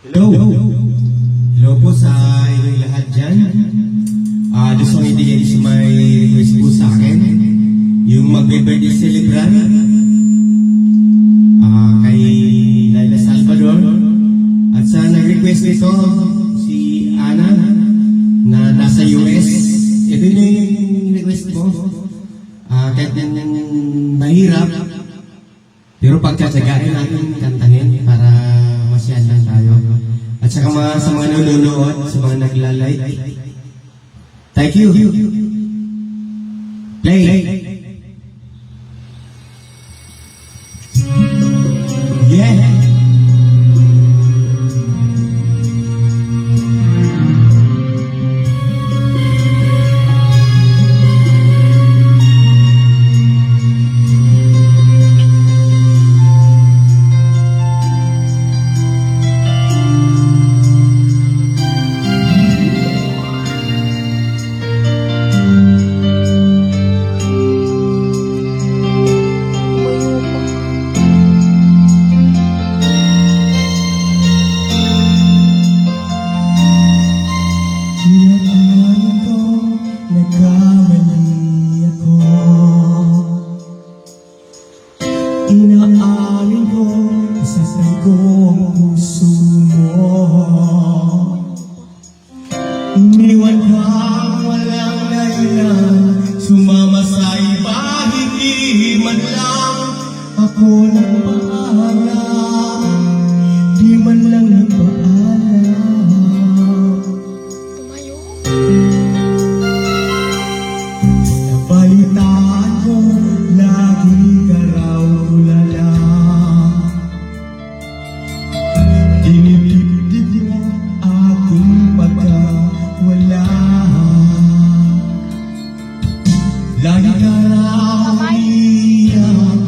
Hello. Hello po sa inyong lahat dyan. Gusto kong ibigay sa may request po sa akin. Yung magbe-birthday celebrant. Kay Laila Salvador. At sa nag-request nito, si Ana, na nasa US. Ito yung request ko. Kahit mahirap, pero pagtsatsagaan natin kantahin para masyan lang tayo. At saka sa mga nanonood, sa mga naglalike. Thank you. Play. Yeah. Inaamin ko sa sagong puso mo. Iniwan kang walang dahilan, sumama sa iba, hindi man lang ako nagpaalam, di man lang nagpaalam. Nabalitaan ko, lagi ka raw tulala. Dinibdib mo aking pagkawala. Lagi ka raw iiyak,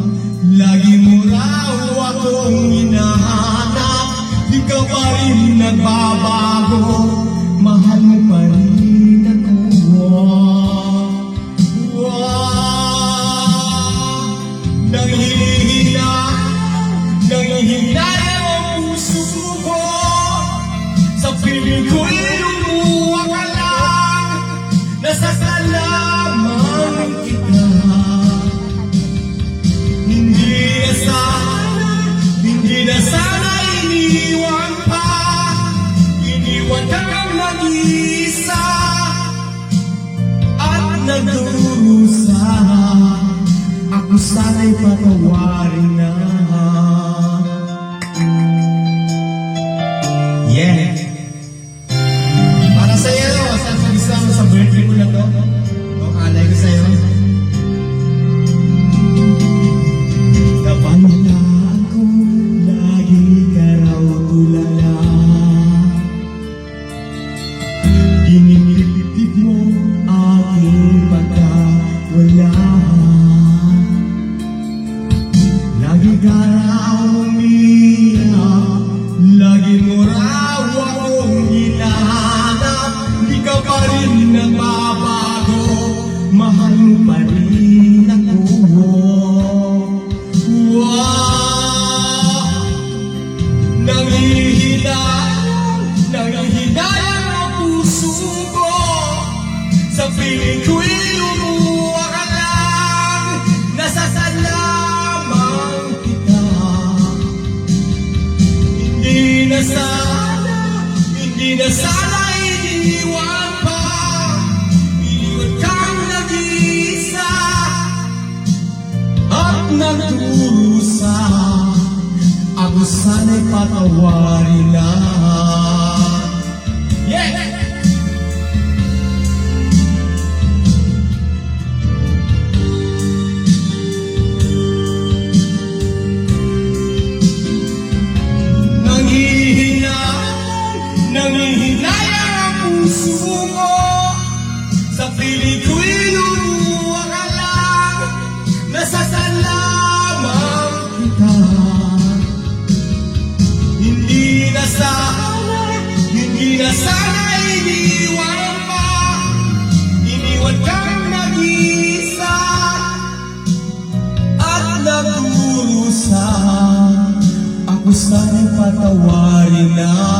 lagi mo raw akong hinahanap. Di ka pa rin nagbabago, mahal mo pa rin ako. Nanghihina ang puso ko, sa piling ko'y lumuha ka lang, nasasalaman kita. Hindi na sana iniwan pa, iniwan ka kang nag-iisa at nagdurusa. Ako sana'y patawarin na. Yeah. Para sa'yo, saan sa gusto mo sa birthday mo na to? O alay ko sa'yo. Nabalitaan ko, lagi ka raw tulala. Dinibdib mo aking pagkawala. Lagi ka raw umiyak, lagi mo raw akong hinahanap. Di ka pa rin nagbabago, mahal mo pa rin ako. Nanghihina ang puso ko, sa piling ko'y lumuha ka lang, nasasalaman kita. Hindi na sana iniwan pa, iniwan kang nag-iisa at nagdurusa. Ako sana'y patawarin na. Yeah! Nanghihinayang ang puso ko, sa piling ko'y lumuha ka lang, nasasalaman kita. Hindi na sana iniwan pa, iniwan kang nag-iisa at nagdurusa. Ako sana'y patawarin na.